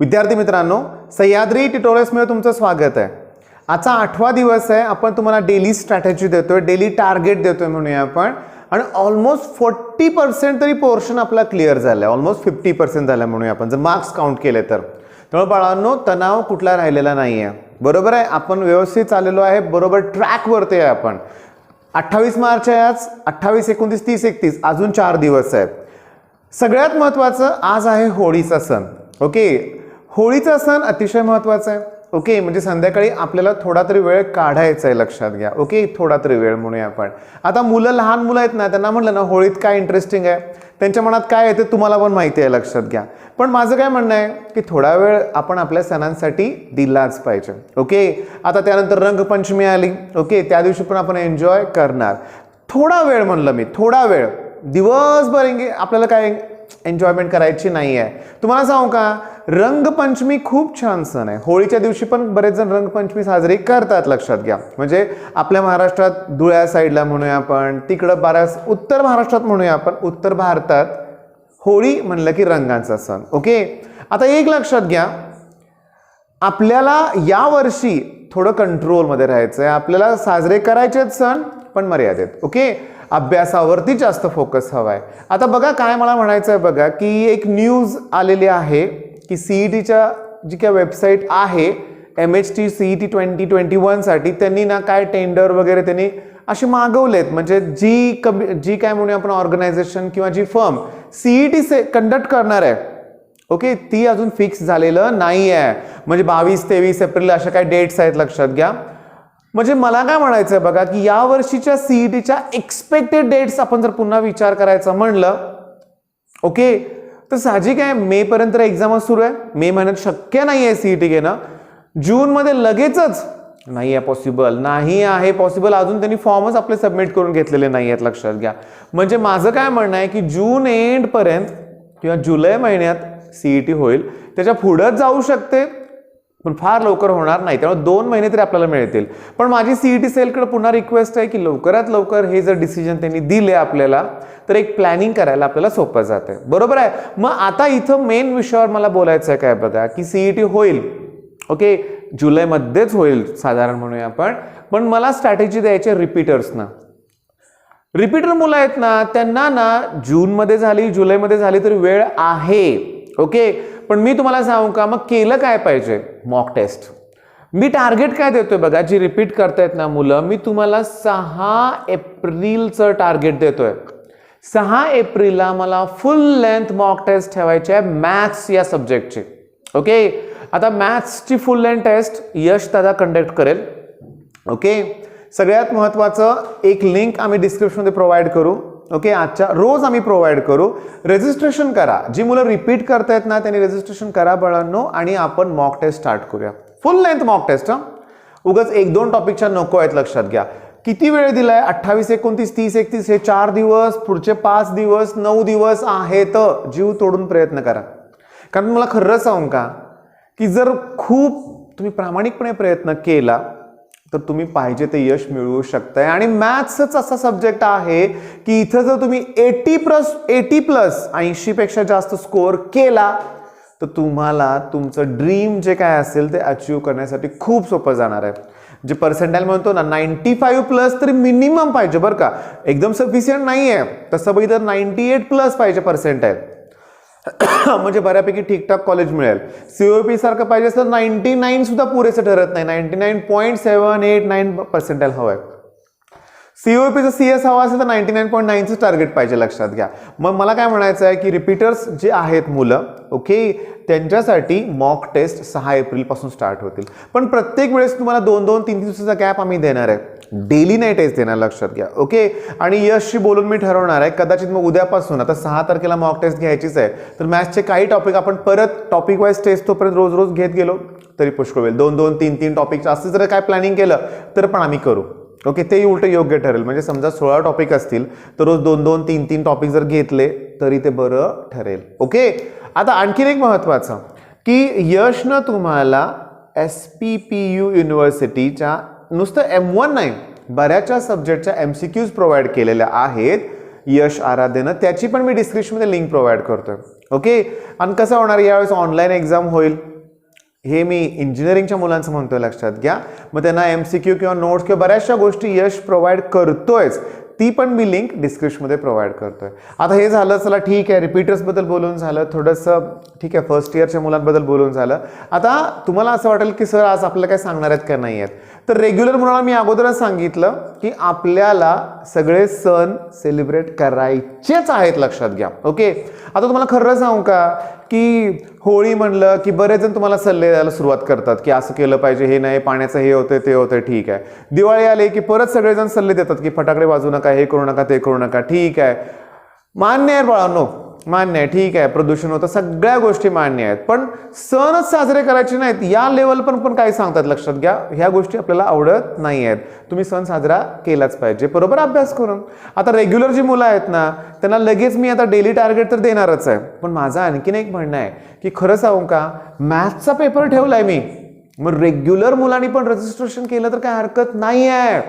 विद्यार्थी मित्रांनो, सह्याद्री ट्युटोरियल्समध्ये तुमचं स्वागत आहे। आजचा 8वा दिवस आहे। आपण तुम्हाला डेली स्ट्रॅटेजी देतोय, डेली टार्गेट देतोय म्हणूया आपण, आणि ऑलमोस्ट 40% तरी पोर्शन आपला क्लिअर झालाय, ऑलमोस्ट 50% झाला म्हणूया आपण जर मार्क्स काउंट केले तर। त्यामुळे बाळांनो, तणाव कुठला राहिलेला नाहीये, बरोबर आहे। आपण व्यवस्थित चाललेलो आहे, बरोबर ट्रॅक वरती आहे आपण। 28 मार्च आहे आज, 28, 29, 30, 31 अजून 4 दिवस आहेत। सगळ्यात महत्त्वाचं आज आहे होळीचा सण। ओके, होळीचा सण अतिशय महत्त्वाचा आहे। ओके, म्हणजे संध्याकाळी आपल्याला थोडा तरी वेळ काढायचा आहे, लक्षात घ्या। ओके, थोडा तरी वेळ म्हणूया आपण। आता लहान मुलं आहेत ना, त्यांना म्हटलं ना होळीत काय इंटरेस्टिंग आहे, त्यांच्या मनात काय आहे ते तुम्हाला पण माहिती आहे, लक्षात घ्या। पण माझं काय म्हणणं आहे की थोडा वेळ आपण आपल्या सणांसाठी दिलाच पाहिजे। ओके, आता त्यानंतर रंगपंचमी आली, ओके, त्या दिवशी पण आपण एन्जॉय करणार। थोडा वेळ म्हणलं मी, थोडा वेळ, दिवसभर आपल्याला काय एन्जॉयमेंट करायची नाही आहे। तुम्हाला सांगू का, रंगपंचमी खूप छान सण आहे। होळीच्या दिवशी पण बरेच जण रंगपंचमी साजरी करतात, लक्षात घ्या। म्हणजे आपल्या महाराष्ट्रात धुळ्या साईडला म्हणूया आपण, तिकडं बऱ्याच उत्तर महाराष्ट्रात म्हणूया आपण, उत्तर भारतात होळी म्हणलं की रंगांचा सण। ओके, आता एक लक्षात घ्या, आपल्याला या वर्षी थोडं कंट्रोलमध्ये राहायचं आहे। आपल्याला साजरे करायचे सण पण मर्यादित। ओके, अभ्यासावरती जास्त फोकस हवाय। आता बघा काय मला म्हणायचं आहे, बघा की एक न्यूज आलेली आहे की सीईटीच्या जी काय वेबसाईट आहे MHT CET 2021 साठी, त्यांनी ना काय टेंडर वगैरे त्यांनी असे मागवलेत। म्हणजे जी काय म्हणूया आपण ऑर्गनायझेशन किंवा जी फर्म CET कंडक्ट करणार आहे, ओके, ती अजून फिक्स झालेलं नाही आहे। म्हणजे 22-23 एप्रिल अशा काही डेट्स आहेत, लक्षात घ्या। म्हणजे मला काय म्हणायचं आहे बघा की या वर्षीच्या सीईटीच्या एक्सपेक्टेड डेट्स आपण जर पुन्हा विचार करायचा म्हणलं, ओके, तर साहजिक आहे मे पर्यंत एक्झाम सुरू आहे। मे महिन्यात शक्य नाही आहे सीईटी घेणं। जून मध्ये लगेचच नाही आहे पॉसिबल, नाही आहे पॉसिबल। अजून त्यांनी फॉर्मच आपले सबमिट करून घेतलेले नाही आहेत, लक्षात घ्या। म्हणजे माझं काय म्हणणं आहे की जून एंड पर्यंत किंवा जुलै महिन्यात सीईटी होईल, त्याच्या पुढेच जाऊ शकते पण फार लवकर होणार नाही। त्यामुळे 2 महिने तरी आपल्याला मिळतील। पण माझी सीईटी सेलकडे पुन्हा रिक्वेस्ट आहे की लवकरात लवकर हे जर डिसिजन त्यांनी दिले आपल्याला, तर एक प्लॅनिंग करायला आपल्याला सोपं जाते, बरोबर आहे। मग आता इथं मेन विषयावर मला बोलायचं आहे काय बघा की सीईटी होईल, ओके, जुलैमध्येच होईल साधारण म्हणूया आपण। पण मला स्ट्रॅटेजी द्यायची रिपीटर्सना। रिपीटर मुलं आहेत ना, त्यांना ना जूनमध्ये झाली जुलैमध्ये झाली तरी वेळ आहे, ओके। पण मी तुम्हाला सांगू का, मग केलं काय पाहिजे, मॉक टेस्ट। मी टार्गेट काय देतोय बघा, जी रिपीट करतायत ना मुलं, मी तुम्हाला 6 एप्रिलचं टार्गेट देतोय। 6 एप्रिलला मला फुल लेंथ मॉक टेस्ट ठेवायची आहे मॅथ्स या सब्जेक्टची। ओके, आता मॅथ्सची फुल लेंथ टेस्ट यश दादा कंडक्ट करेल। ओके, सगळ्यात महत्त्वाचं एक लिंक आम्ही डिस्क्रिप्शनमध्ये प्रोव्हाइड करू, ओके, आजच्या रोज आम्ही प्रोव्हाइड करू। रजिस्ट्रेशन करा, जी मुलं रिपीट करतायत ना त्यांनी रजिस्ट्रेशन करा बाळांनो, आणि आपण मॉक टेस्ट स्टार्ट करूया, फुल लेंथ मॉक टेस्ट। उगाच 1-2 टॉपिकच्या नको आहेत, लक्षात घ्या। किती वेळ दिलाय, 28, 29, 30, 31 हे 4 दिवस, पुढचे 5 दिवस, 9 दिवस आहेत। जीव तोडून प्रयत्न करा। कारण मला खरं सांगू का की जर खूप तुम्ही प्रामाणिकपणे प्रयत्न केला तर तुम्ही पाहिजे ते यश मिळवू शकताय। आणि मॅथ्सच असा सब्जेक्ट आहे की इथं जर तुम्ही 80+ 80 पेक्षा जास्त स्कोअर केला तर तुम्हाला तुमचं ड्रीम जे काय असेल ते अचीव करण्यासाठी खूप सोपं जाणार आहे। जे पर्सेंटाईल म्हणतो ना 95+ तरी मिनिमम पाहिजे बरं का, एकदम सफिशियंट नाही आहे। तसं बघितलं तर 98+ पाहिजे पर्सेंटाईल, म्हणजे बऱ्यापैकी ठीकठाक कॉलेज मिळेल। COP सारखं पाहिजे तर 99 सुद्धा पुरेसे ठरत नाही, 99.789 पर्सेंटाईल हवं आहे। COPचं CS हवा असेल तर 99.9चं टार्गेट पाहिजे, लक्षात घ्या। मग मला काय म्हणायचं आहे की रिपीटर्स जे आहेत मुलं, ओके, त्यांच्यासाठी मॉक टेस्ट 6 एप्रिल पासून स्टार्ट होतील। पण प्रत्येक वेळेस तुम्हाला 2-3 दिवसाचा गॅप आम्ही देणार आहे, डेली नाही टेस्ट देणार, लक्षात घ्या। ओके, आणि यशशी बोलून मी ठरवणार आहे, कदाचित मग उद्यापासून, आता 6 तारखेला मॉक टेस्ट घ्यायचीच आहे, तर मॅथ्सचे काही टॉपिक आपण परत टॉपिक वाईज टेस्ट तोपर्यंत रोज रोज घेत गेलो तरी पुष्कळ होईल। 2-3 टॉपिक असं जर काय प्लॅनिंग केलं तर पण आम्ही करू, ओके, ते उलट योग्य ठरेल। म्हणजे समजा 16 टॉपिक असतील तर रोज 2-3 टॉपिक जर घेतले तरी ते बरं ठरेल, ओके। आता आणखीन एक महत्त्वाचं की यशनं तुम्हाला SPPU युनिव्हर्सिटीच्या नुसतं M1 नाही, बऱ्याचशा सब्जेक्टच्या MCQs प्रोव्हाइड केलेल्या आहेत यश आराध्यनं, त्याची पण मी डिस्क्रिप्शनमध्ये लिंक प्रोव्हाइड करतोय, ओके। आणि कसं होणार, यावेळेस ऑनलाईन एक्झाम होईल, हे मी इंजिनिअरिंगच्या मुलांचं म्हणतोय, लक्षात घ्या. मग त्यांना MCQ किंवा नोट्स किंवा बऱ्याचशा गोष्टी यश प्रोव्हाइड करतोयच, ती पण मी लिंक डिस्क्रिप्शनमध्ये प्रोव्हाइड करतोय. आता हे झालं, चला ठीक आहे, रिपीटर्सबद्दल बोलून झालं, थोडंसं ठीक आहे, फर्स्ट इयरच्या मुलांबद्दल बोलून झालं. आता तुम्हाला असं वाटेल की सर आज आपल्याला काय सांगणार आहेत का नाही आहेत, तर रेग्युलर मुलांना मी अगोदरच सांगितलं की आपल्याला सगळे सण सेलिब्रेट करायचेच आहेत, लक्षात घ्या. ओके, आता तुम्हाला खरं सांगू का की होळी म्हणलं की बरेच जण तुम्हाला सल्ले द्यायला सुरुवात करतात की असं केलं पाहिजे, हे नाही, पाण्याचं हे होतं ते होतं, ठीक आहे. दिवाळी आले की परत सगळेजण सल्ले देतात की फटाकडे वाजवू नका, हे करू नका, ते करू नका, ठीक आहे, मान्य आहे बाळांनो, मान्य आहे, ठीक आहे, प्रदूषण होतं, सगळ्या गोष्टी मान्य आहेत, पण सणच साजरे करायचे नाहीत या लेवल पण काही सांगतात, लक्षात घ्या. ह्या गोष्टी आपल्याला आवडत नाही आहेत. तुम्ही सण साजरा केलाच पाहिजे, बरोबर अभ्यास करून. आता रेग्युलर जी मुलं आहेत ना, त्यांना लगेच मी आता डेली टार्गेट तर देणारच आहे, पण माझं आणखीन एक म्हणणं आहे की खरं सांगू का, मॅथ्सचा पेपर ठेवलाय मी, मग रेग्युलर मुलांनी पण रजिस्ट्रेशन केलं तर काय हरकत नाही आहे.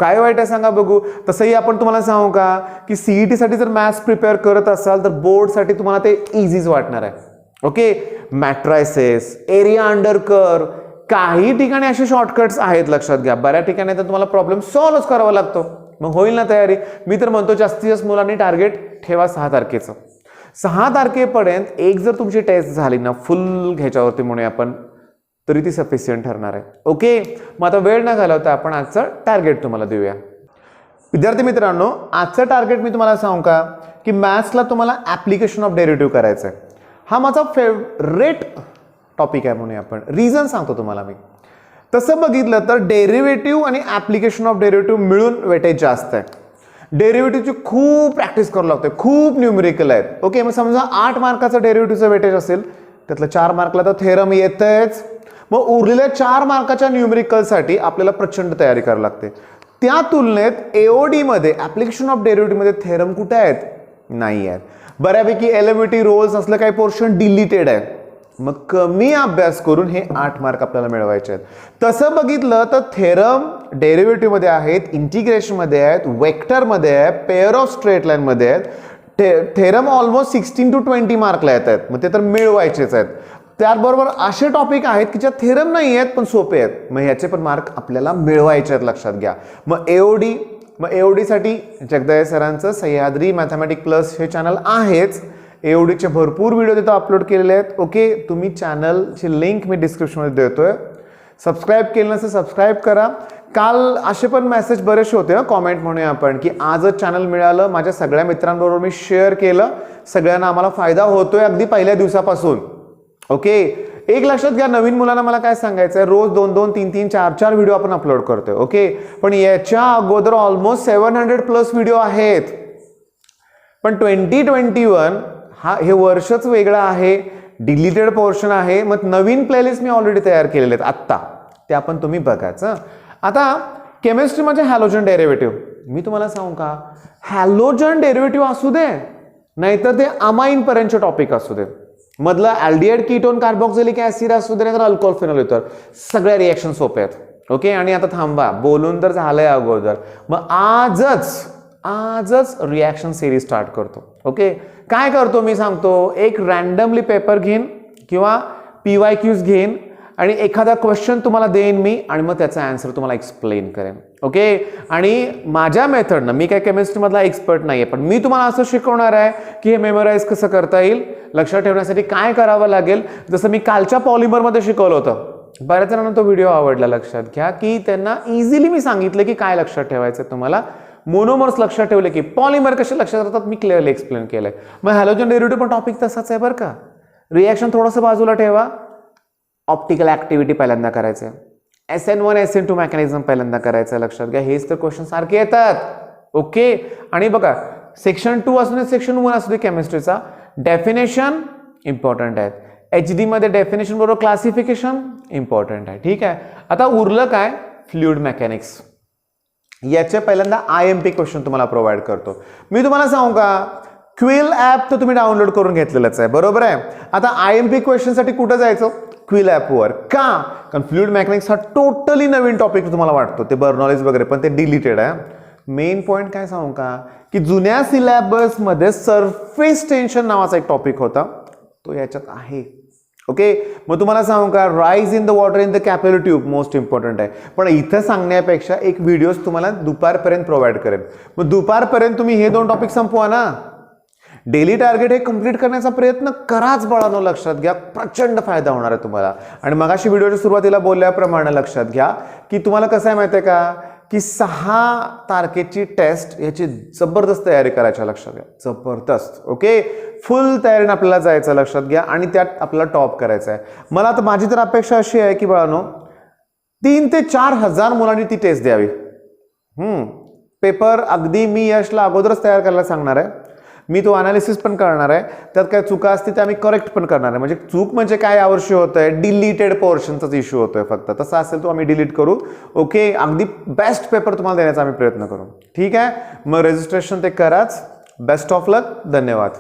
काय वाईट आहे सांगा बघू. तसंही आपण तुम्हाला सांगू का की CET साठी जर मॅथ्स प्रिपेअर करत असाल तर बोर्डसाठी तुम्हाला ते इझीच वाटणार आहे. Okay, matrices, area under curve, काही ठिकाणी असे शॉर्टकट्स आहेत, लक्षात घ्या. बऱ्याच ठिकाणी तर तुम्हाला प्रॉब्लेम सॉल्व्ह करावा लागतो. मग होईल ना तयारी. मी तर म्हणतो जास्तीत जास्त मुलांनी टार्गेट ठेवा 6 तारखेचं. 6 तारखेपर्यंत एक जर तुमची टेस्ट झाली ना, फुल ह्याच्यावरती म्हणूया आपण, तरी ती सफिशियंट ठरणार आहे. ओके, मग आता वेळ न घालवता आपण आजचं टार्गेट तुम्हाला देऊया. विद्यार्थी मित्रांनो, आजचं टार्गेट मी तुम्हाला सांगू का की मॅथ्सला तुम्हाला ऍप्लिकेशन ऑफ डेरिव्हेटिव्ह करायचं आहे. हा माझा फेवरेट टॉपिक आहे म्हणूया आपण. रिझन सांगतो तुम्हाला मी. तसं बघितलं तर डेरिव्हेटिव्ह आणि ऍप्लिकेशन ऑफ डेरिव्हेटिव्ह मिळून वेटेज जास्त आहे. डेरिव्हेटिव्हची खूप प्रॅक्टिस करावं लागते, खूप न्यूमेरिकल आहेत. ओके, मग समजा 8 मार्काचं डेरिव्हेटिव्हचं वेटेज असेल, त्यातलं 4 मार्कला तर थेरम येतच. मग उरलेल्या 4 मार्काच्या न्यूमेरिकलसाठी आपल्याला प्रचंड तयारी करावी लागते. त्या तुलनेत AOD मध्ये, ऍप्लिकेशन ऑफ डेरिव्हेटिव्ह मध्ये थेरम कुठे आहेत? नाही आहेत. बऱ्यापैकी एलिमेंटरी रोल्स असलं काही पोर्शन डिलीटेड आहे. मग कमी अभ्यास करून हे 8 मार्क आपल्याला मिळवायचे आहेत. तसं बघितलं तर थेरम डेरिव्हेटिव्ह मध्ये आहेत, इंटिग्रेशन मध्ये आहेत, वेक्टर मध्ये आहे, पेअर ऑफ स्ट्रेट लाईन मध्ये आहेत. थेरम ऑलमोस्ट 16 to 20 मार्कला येत आहेत. मग ते तर मिळवायचेच आहेत. त्याचबरोबर असे टॉपिक आहेत की ज्यात थेरम नाही आहेत पण सोपे आहेत, मग ह्याचे पण मार्क आपल्याला मिळवायचे आहेत, लक्षात घ्या. मग AOD साठी जगदय सरांचं सह्याद्री मॅथमॅटिक्स प्लस हे चॅनल आहेच. AODचे भरपूर व्हिडिओ तिथं अपलोड केलेले आहेत. ओके, तुम्ही चॅनलची लिंक मी डिस्क्रिप्शनमध्ये देतोय. सबस्क्राईब केलं नसेल सबस्क्राईब करा. काल असे पण मेसेज बरेचसे होते, कॉमेंट म्हणूया आपण, की आजच चॅनल मिळालं, माझ्या सगळ्या मित्रांबरोबर मी शेअर केलं, सगळ्यांना आम्हाला फायदा होतोय अगदी पहिल्या दिवसापासून. ओके, एक लक्षात घ्या, नवीन मुलांना मला काय सांगायचं आहे, रोज 2-2, 3-3, 4-4 व्हिडिओ आपण अपलोड करतोय. ओके, पण याच्या अगोदर ऑलमोस्ट 700+ व्हिडिओ आहेत. पण 2021 हे वर्षच वेगळं आहे, डिलीटेड पोर्शन आहे. मग नवीन प्लेलिस्ट मी ऑलरेडी तयार केलेले आहेत आत्ता, त्या पण तुम्ही बघायचं. आता केमिस्ट्री म्हणजे हॅलोजन डेरिव्हेटिव्ह. मी तुम्हाला सांगू का, हॅलोजन डेरिव्हेटिव्ह असू दे नाहीतर ते अमाइन पर्यंतचे टॉपिक असू दे, मधला अल्डिहाइड कीटोन कार्बॉक्सिलिक ऍसिड असू दे नाहीतर अल्कोहोल फिनोल इथर, सगळ्या रिएक्शन सोपे आहेत. ओके, आणि आता थांबा, बोलून तर झालंय अगोदर, मग आजच रिएक्शन सिरीज स्टार्ट करतो. ओके, काय करतो मी सांगतो, एक रॅन्डमली पेपर घेईन किंवा PYQs घेईन आणि एखादा क्वेश्चन तुम्हाला देईन मी आणि मग त्याचा आन्सर तुम्हाला एक्सप्लेन करेन. ओके, आणि माझ्या मेथडनं, मी काय केमिस्ट्रीमधला एक्सपर्ट नाही आहे, पण मी तुम्हाला असं शिकवणार आहे की हे मेमोराईज कसं करता येईल, लक्षात ठेवण्यासाठी काय करावं लागेल. जसं मी कालच्या पॉलिमरमध्ये शिकवलं होतं, बऱ्याच जणांना तो व्हिडिओ आवडला. लक्षात घ्या की त्यांना इझिली मी सांगितलं की काय लक्षात ठेवायचं तुम्हाला. मोनोमर्स लक्षात ठेवले की पॉलिमर कसे लक्षात राहतात मी क्लिअरली एक्सप्लेन केलंय. मग हॅलोजन डेरिव्हेटिव्ह पण टॉपिक तसाच आहे बरं का. रिएक्शन थोडंसं बाजूला ठेवा, ऑप्टिकल ऍक्टिव्हिटी पहिल्यांदा करायचं, SN1 SN2 मेकॅनिझम पहिल्यांदा करायचं. लक्षात घ्या, हेच तर क्वेश्चन सारखे येतात. ओके, आणि बघा सेक्शन 2 असू दे सेक्शन 1 असू दे केमिस्ट्रीचा, डेफिनेशन इम्पॉर्टंट आहेत. HD मध्ये डेफिनेशन बरोबर क्लासिफिकेशन इम्पॉर्टंट आहे. ठीक आहे, आता उरलं काय, फ्लुइड मेकॅनिक्स. याचे पहिल्यांदा IMP क्वेश्चन तुम्हाला प्रोव्हाइड करतो. मी तुम्हाला सांगू का, क्विल ॲप तर तुम्ही डाउनलोड करून घेतलेलंच आहे, बरोबर आहे. आता IMP क्वेश्चनसाठी कुठं जायचं, क्विल ॲपवर. का, कारण फ्लुइड मेकॅनिक्स हा टोटली नवीन टॉपिक तुम्हाला वाटतो, ते बर्नॉलेज वगैरे, पण ते डिलीटेड आहे. मेन पॉईंट काय सांगू का, की जुन्या सिलेबसमध्ये सरफेस टेन्शन नावाचा एक टॉपिक होता, तो याच्यात आहे. ओके. मग तुम्हाला सांगू का, rise in the water in the capillary tube most important आहे. पण इथं सांगण्यापेक्षा एक व्हिडिओज तुम्हाला दुपारपर्यंत प्रोव्हाइड करेन. मग दुपारपर्यंत तुम्ही हे 2 टॉपिक संपवा ना. डेली टार्गेट हे कंप्लीट करण्याचा प्रयत्न कराच बाळांनो, लक्षात घ्या. प्रचंड फायदा होणार आहे तुम्हाला. आणि मगाशी व्हिडिओच्या सुरुवातीला बोलल्याप्रमाणे लक्षात घ्या की तुम्हाला कसं आहे माहिती आहे का, की 6 तारखेची टेस्ट याची जबरदस्त तयारी करायची, लक्षात घ्या. जबरदस्त. ओके. फुल तयारीने आपल्याला जायचं, लक्षात घ्या. आणि त्यात आपल्याला टॉप करायचं आहे. मला तर माझी तर अपेक्षा अशी आहे की बाळांनो 3 ते 4 हजार मुलांनी ती टेस्ट द्यावी. पेपर अगदी मी यशला अगोदरच तयार करायला सांगणार आहे. मी तो अनालिसिस पण करणार आहे. त्यात काय चुका असतील त्या आम्ही करेक्ट पण करणार आहे. म्हणजे चूक म्हणजे काय यावर्षी होतंय, डिलीटेड पोर्शनचाच इश्यू होतोय फक्त. तसं असेल तो आम्ही डिलीट करू. ओके. अगदी बेस्ट पेपर तुम्हाला देण्याचा आम्ही प्रयत्न करू. ठीक आहे. मग रजिस्ट्रेशन ते कराच. बेस्ट ऑफ लक. धन्यवाद.